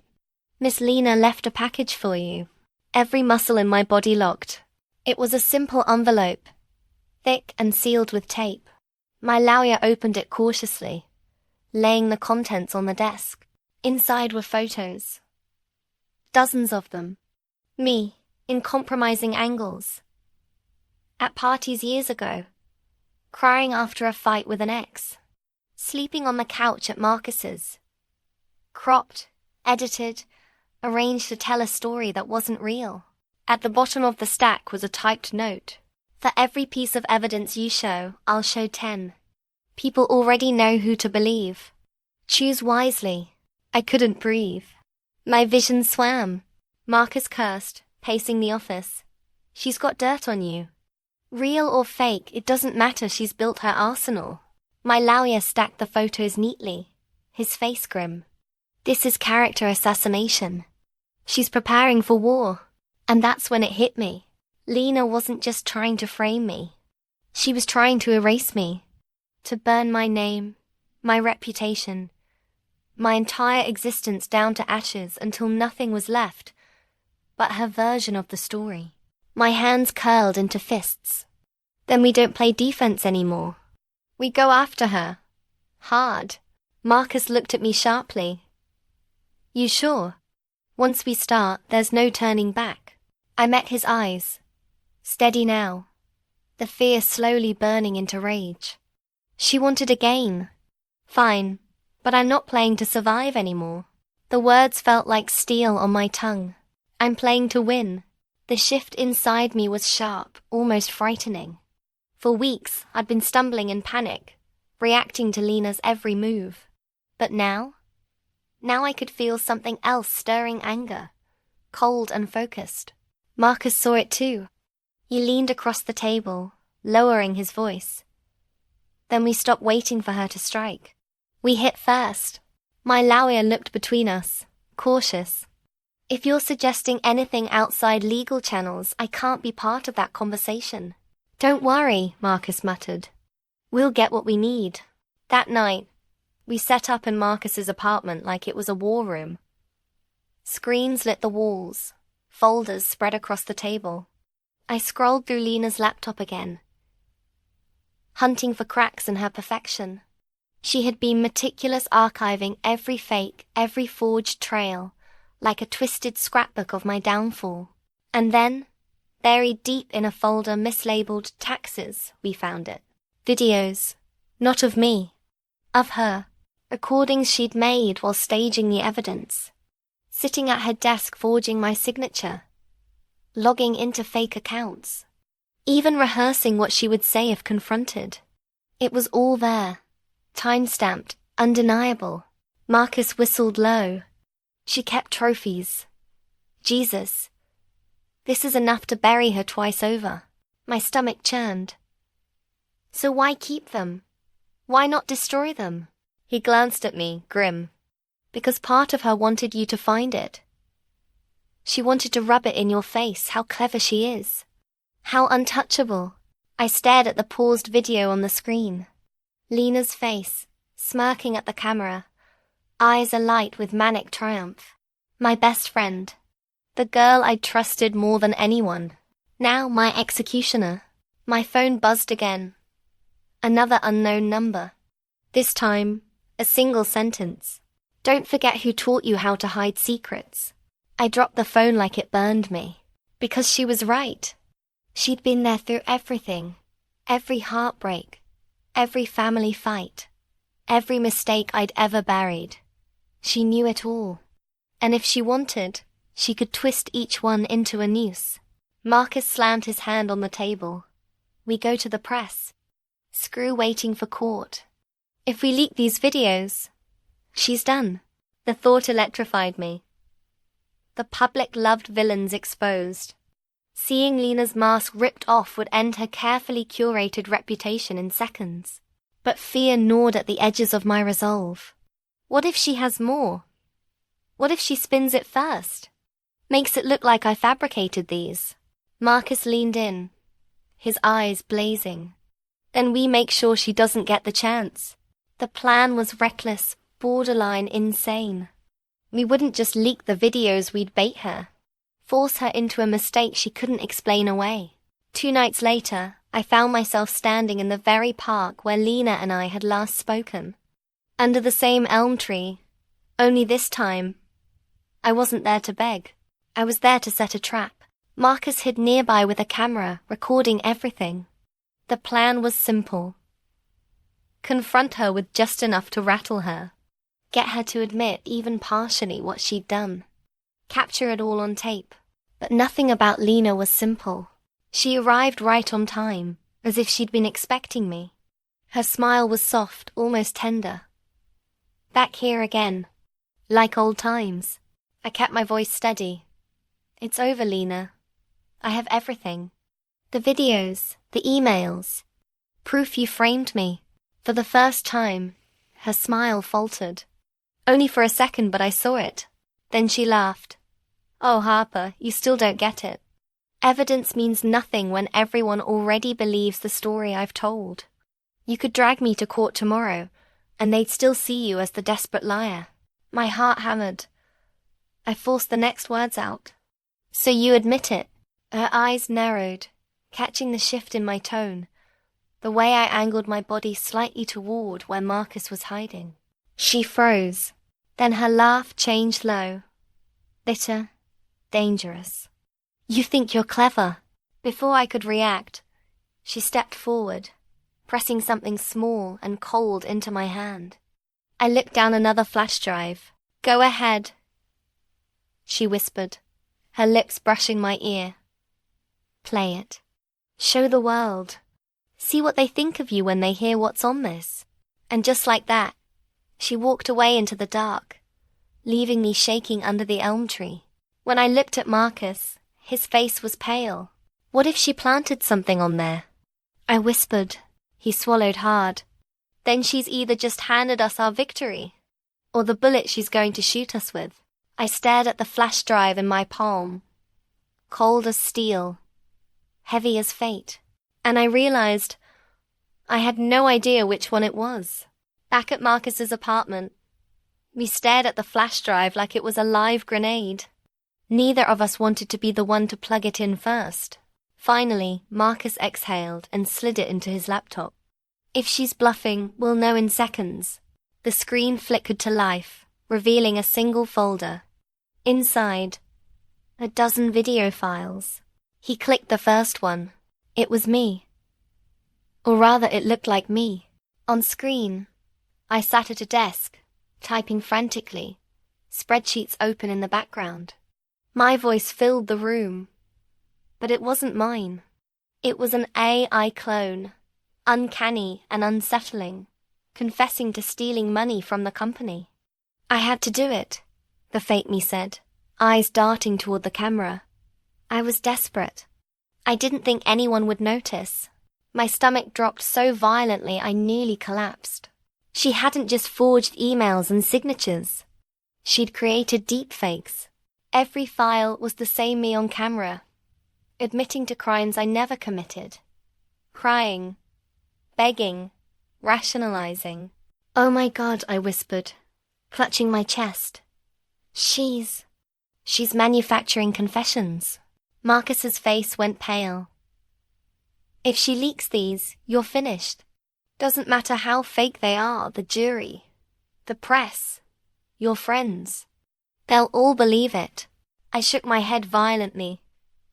Miss Lena left a package for you. Every muscle in my body locked. It was a simple envelope, thick and sealed with tape. My lawyer opened it cautiously, laying the contents on the desk. Inside were photos. Dozens of them. Me, in compromising angles. At parties years ago. Crying after a fight with an ex. Sleeping on the couch at Marcus's. Cropped, edited, arranged to tell a story that wasn't real. At the bottom of the stack was a typed note. For every piece of evidence you show, I'll show 10. People already know who to believe. Choose wisely. I couldn't breathe. My vision swam. Marcus cursed, pacing the office. She's got dirt on you. Real or fake, it doesn't matter, she's built her arsenal. My lawyer stacked the photos neatly, his face grim. This is character assassination. She's preparing for war. And that's when it hit me. Lena wasn't just trying to frame me. She was trying to erase me. To burn my name, my reputation, my entire existence down to ashes until nothing was left but her version of the story. My hands curled into fists. Then we don't play defense anymore. We go after her. Hard. Marcus looked at me sharply. You sure? Once we start, there's no turning back. I met his eyes. Steady now. The fear slowly burning into rage. She wanted a gain. Fine, but I'm not playing to survive anymore. The words felt like steel on my tongue. I'm playing to win. The shift inside me was sharp, almost frightening. For weeks, I'd been stumbling in panic, reacting to Lena's every move. But now I could feel something else stirring anger, cold and focused. Marcus saw it too. He leaned across the table, lowering his voice. Then we stopped waiting for her to strike. We hit first. My lawyer looked between us, cautious. If you're suggesting anything outside legal channels, I can't be part of that conversation. Don't worry, Marcus muttered. We'll get what we need. That night, we set up in Marcus's apartment like it was a war room. Screens lit the walls, folders spread across the table. I scrolled through Lena's laptop again, hunting for cracks in her perfection. She had been meticulous, archiving every fake, every forged trail, like a twisted scrapbook of my downfall. And then, buried deep in a folder mislabeled taxes, we found it. Videos, not of me, of her. Recordings she'd made while staging the evidence. Sitting at her desk forging my signature. Logging into fake accounts. Even rehearsing what she would say if confronted. It was all there. Time-stamped, undeniable. Marcus whistled low. She kept trophies. Jesus. This is enough to bury her twice over. My stomach churned. So why keep them? Why not destroy them? He glanced at me, grim. Because part of her wanted you to find it. She wanted to rub it in your face, how clever she is. How untouchable. I stared at the paused video on the screen. Lena's face, smirking at the camera, eyes alight with manic triumph. My best friend. The girl I'd trusted more than anyone. Now my executioner. My phone buzzed again. Another unknown number. This time, a single sentence. Don't forget who taught you how to hide secrets. I dropped the phone like it burned me. Because she was right. She'd been there through everything. Every heartbreak. Every family fight. Every mistake I'd ever buried. She knew it all. And if she wanted, she could twist each one into a noose. Marcus slammed his hand on the table. We go to the press. Screw waiting for court. If we leak these videos, she's done. The thought electrified me. The public loved villains exposed. Seeing Lena's mask ripped off would end her carefully curated reputation in seconds. But fear gnawed at the edges of my resolve. What if she has more? What if she spins it first? Makes it look like I fabricated these. Marcus leaned in, his eyes blazing. Then we make sure she doesn't get the chance. The plan was reckless, borderline insane. We wouldn't just leak the videos, we'd bait her. Force her into a mistake she couldn't explain away. 2 nights later, I found myself standing in the very park where Lena and I had last spoken. Under the same elm tree, only this time, I wasn't there to beg. I was there to set a trap. Marcus hid nearby with a camera, recording everything. The plan was simple. Confront her with just enough to rattle her. Get her to admit, even partially, what she'd done. Capture it all on tape. But nothing about Lena was simple. She arrived right on time, as if she'd been expecting me. Her smile was soft, almost tender. Back here again. Like old times. I kept my voice steady. It's over, Lena. I have everything. The videos, the emails. Proof you framed me. For the first time, her smile faltered. Only for a second, but I saw it. Then she laughed. Oh, Harper, you still don't get it. Evidence means nothing when everyone already believes the story I've told. You could drag me to court tomorrow, and they'd still see you as the desperate liar. My heart hammered. I forced the next words out. So you admit it. Her eyes narrowed, catching the shift in my tone, the way I angled my body slightly toward where Marcus was hiding. She froze. Then her laugh changed low. Bitter, dangerous. You think you're clever. Before I could react, she stepped forward, pressing something small and cold into my hand. I licked down another flash drive. Go ahead, she whispered, her lips brushing my ear. Play it. Show the world. See what they think of you when they hear what's on this. And just like that, she walked away into the dark, leaving me shaking under the elm tree. When I looked at Marcus, his face was pale. What if she planted something on there? I whispered. He swallowed hard. Then she's either just handed us our victory, or the bullet she's going to shoot us with. I stared at the flash drive in my palm, cold as steel, heavy as fate, and I realized I had no idea which one it was. Back at Marcus's apartment, we stared at the flash drive like it was a live grenade. Neither of us wanted to be the one to plug it in first. Finally, Marcus exhaled and slid it into his laptop. If she's bluffing, we'll know in seconds. The screen flickered to life, revealing a single folder. Inside, a dozen video files. He clicked the first one. It was me. Or rather, it looked like me. On screen, I sat at a desk, typing frantically, spreadsheets open in the background. My voice filled the room, but it wasn't mine. It was an AI clone, uncanny and unsettling, confessing to stealing money from the company. I had to do it, the fake me said, eyes darting toward the camera. I was desperate. I didn't think anyone would notice. My stomach dropped so violently I nearly collapsed. She hadn't just forged emails and signatures. She'd created deepfakes. Every file was the same me on camera, admitting to crimes I never committed. Crying, begging, rationalizing. Oh my God, I whispered, clutching my chest. She's manufacturing confessions. Marcus's face went pale. If she leaks these, you're finished. Doesn't matter how fake they are, the jury, the press, your friends. They'll all believe it. I shook my head violently,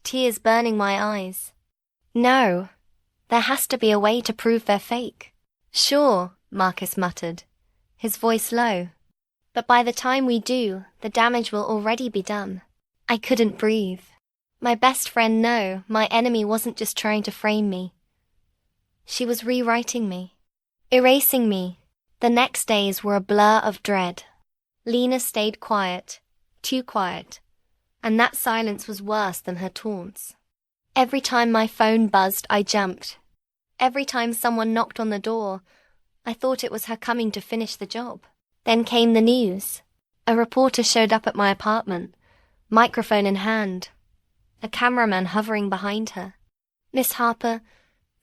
tears burning my eyes. No, there has to be a way to prove they're fake. Sure, Marcus muttered, his voice low. But by the time we do, the damage will already be done. I couldn't breathe. My best friend, no, my enemy wasn't just trying to frame me. She was rewriting me, erasing me. The next days were a blur of dread. Lena stayed quiet, too quiet, and that silence was worse than her taunts. Every time my phone buzzed, I jumped. Every time someone knocked on the door, I thought it was her coming to finish the job. Then came the news. A reporter showed up at my apartment, microphone in hand, a cameraman hovering behind her. Miss Harper,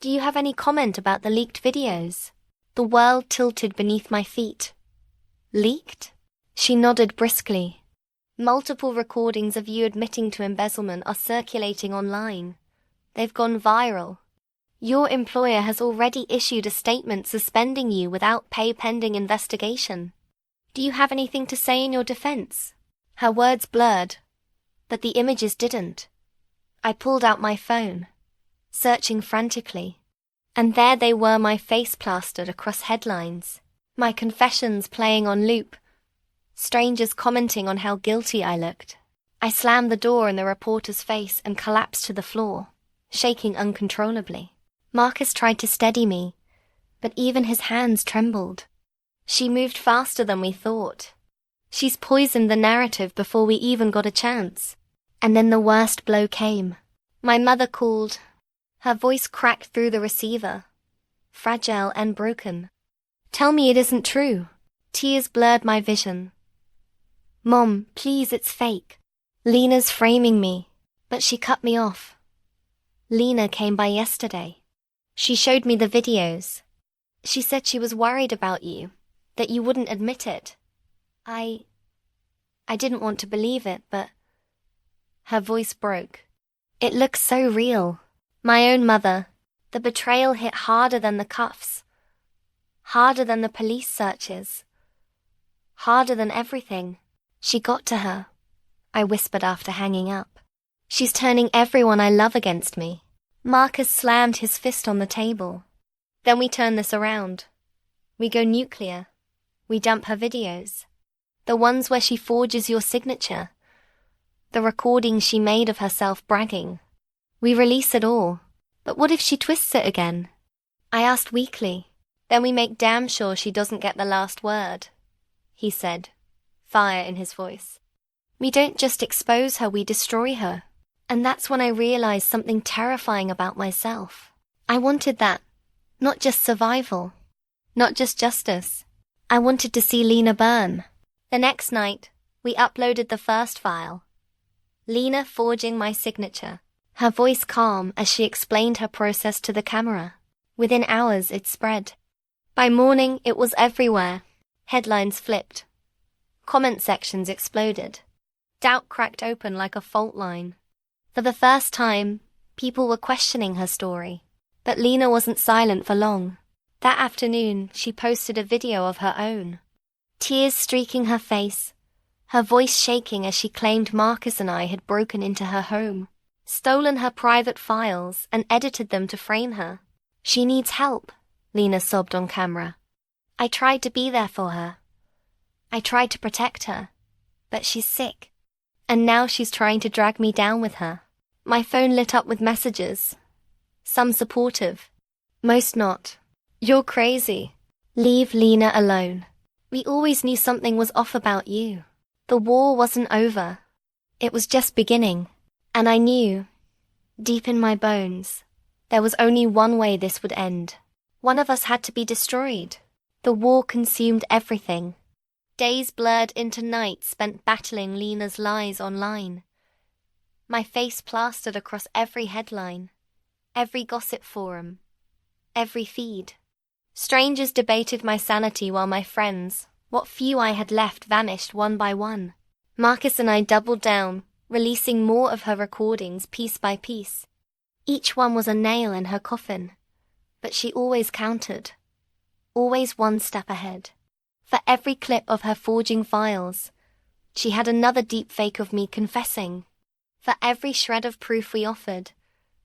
do you have any comment about the leaked videos? The world tilted beneath my feet. Leaked? She nodded briskly. Multiple recordings of you admitting to embezzlement are circulating online. They've gone viral. Your employer has already issued a statement suspending you without pay pending investigation. Do you have anything to say in your defense? Her words blurred, but the images didn't. I pulled out my phone, searching frantically. And there they were, my face plastered across headlines, my confessions playing on loop, strangers commenting on how guilty I looked. I slammed the door in the reporter's face and collapsed to the floor, shaking uncontrollably. Marcus tried to steady me, but even his hands trembled. She moved faster than we thought. She's poisoned the narrative before we even got a chance. And then the worst blow came. My mother called. Her voice cracked through the receiver, fragile and broken. Tell me it isn't true. Tears blurred my vision. Mom, please, it's fake. Lena's framing me, but she cut me off. Lena came by yesterday. She showed me the videos. She said she was worried about you, that you wouldn't admit it. I didn't want to believe it, but... Her voice broke. It looks so real. My own mother. The betrayal hit harder than the cuffs. Harder than the police searches. Harder than everything. She got to her, I whispered after hanging up. She's turning everyone I love against me. Marcus slammed his fist on the table. Then we turn this around. We go nuclear. We dump her videos. The ones where she forges your signature. The recordings she made of herself bragging. We release it all. But what if she twists it again? I asked weakly. Then we make damn sure she doesn't get the last word, he said, fire in his voice. We don't just expose her, we destroy her. And that's when I realized something terrifying about myself. I wanted that. Not just survival. Not just justice. I wanted to see Lena burn. The next night, we uploaded the first file. Lena forging my signature. Her voice calm as she explained her process to the camera. Within hours, it spread. By morning, it was everywhere. Headlines flipped. Comment sections exploded. Doubt cracked open like a fault line. For the first time, people were questioning her story. But Lena wasn't silent for long. That afternoon, she posted a video of her own. Tears streaking her face, her voice shaking as she claimed Marcus and I had broken into her home, stolen her private files and edited them to frame her. She needs help, Lena sobbed on camera. I tried to be there for her. I tried to protect her, but she's sick. And now she's trying to drag me down with her. My phone lit up with messages. Some supportive. Most not. You're crazy. Leave Lena alone. We always knew something was off about you. The war wasn't over. It was just beginning. And I knew, deep in my bones, there was only one way this would end. One of us had to be destroyed. The war consumed everything. Days blurred into nights spent battling Lena's lies online. My face plastered across every headline, every gossip forum, every feed. Strangers debated my sanity while my friends, what few I had left, vanished one by one. Marcus and I doubled down, releasing more of her recordings piece by piece. Each one was a nail in her coffin, but she always countered, always one step ahead. For every clip of her forging files, she had another deepfake of me confessing. For every shred of proof we offered,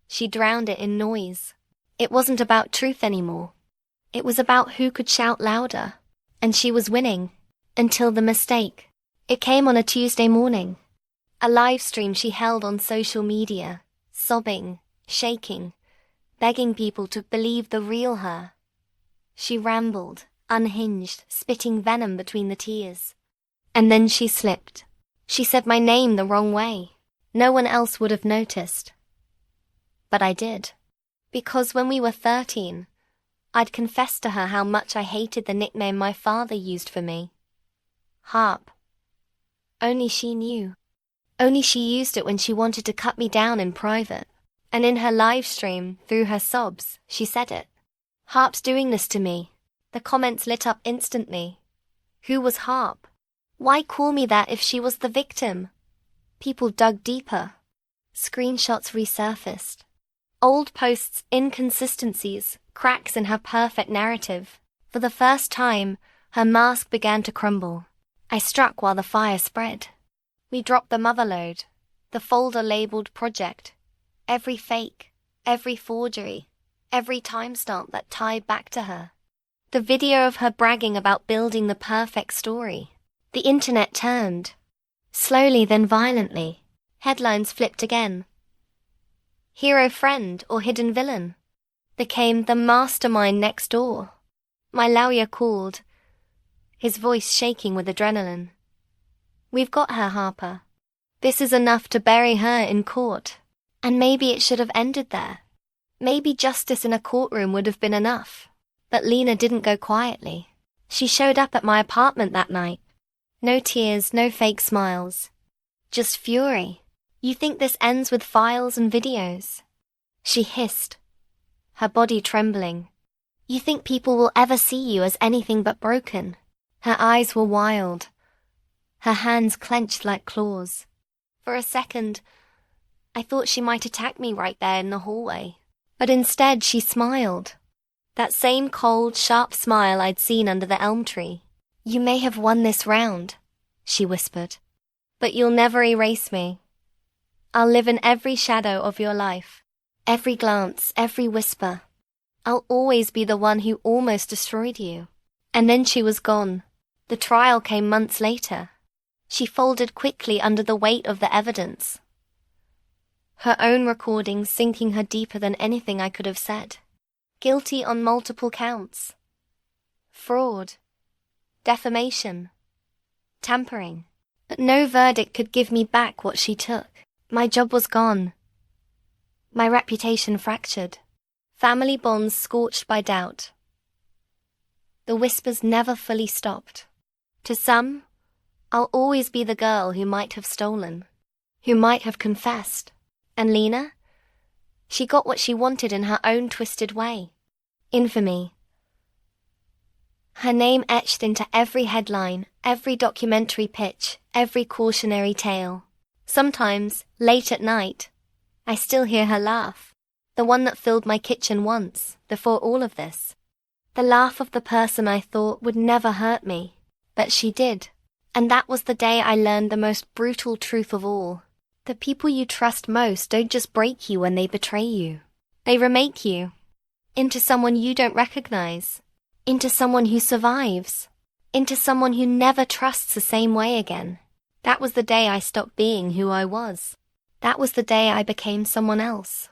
she drowned it in noise. It wasn't about truth anymore. It was about who could shout louder. And she was winning. Until the mistake. It came on a Tuesday morning. A live stream she held on social media, sobbing, shaking, begging people to believe the real her. She rambled, unhinged, spitting venom between the tears. And then she slipped. She said my name the wrong way. No one else would have noticed. But I did. Because when we were 13, I'd confessed to her how much I hated the nickname my father used for me. Harp. Only she knew. Only she used it when she wanted to cut me down in private. And in her live stream, through her sobs, she said it. Harp's doing this to me. The comments lit up instantly. Who was Harp? Why call me that if she was the victim? People dug deeper. Screenshots resurfaced. Old posts, inconsistencies, cracks in her perfect narrative. For the first time, her mask began to crumble. I struck while the fire spread. We dropped the motherlode, the folder labeled project. Every fake, every forgery, every timestamp that tied back to her. The video of her bragging about building the perfect story. The internet turned. Slowly, then violently. Headlines flipped again. Hero friend or hidden villain became the mastermind next door. My lawyer called, his voice shaking with adrenaline. We've got her, Harper. This is enough to bury her in court. And maybe it should have ended there. Maybe justice in a courtroom would have been enough. But Lena didn't go quietly. She showed up at my apartment that night. No tears, no fake smiles. Just fury. You think this ends with files and videos? She hissed, her body trembling. You think people will ever see you as anything but broken? Her eyes were wild. Her hands clenched like claws. For a second, I thought she might attack me right there in the hallway. But instead she smiled. That same cold, sharp smile I'd seen under the elm tree. You may have won this round, she whispered. But you'll never erase me. I'll live in every shadow of your life. Every glance, every whisper. I'll always be the one who almost destroyed you. And then she was gone. The trial came months later. She folded quickly under the weight of the evidence. Her own recordings sinking her deeper than anything I could have said. Guilty on multiple counts. Fraud. Defamation. Tampering. But no verdict could give me back what she took. My job was gone. My reputation fractured. Family bonds scorched by doubt. The whispers never fully stopped. To some, I'll always be the girl who might have stolen, who might have confessed. And Lena? She got what she wanted in her own twisted way. Infamy. Her name etched into every headline, every documentary pitch, every cautionary tale. Sometimes, late at night, I still hear her laugh. The one that filled my kitchen once, before all of this. The laugh of the person I thought would never hurt me. But she did. And that was the day I learned the most brutal truth of all. The people you trust most don't just break you when they betray you. They remake you into someone you don't recognize, into someone who survives, into someone who never trusts the same way again. That was the day I stopped being who I was. That was the day I became someone else.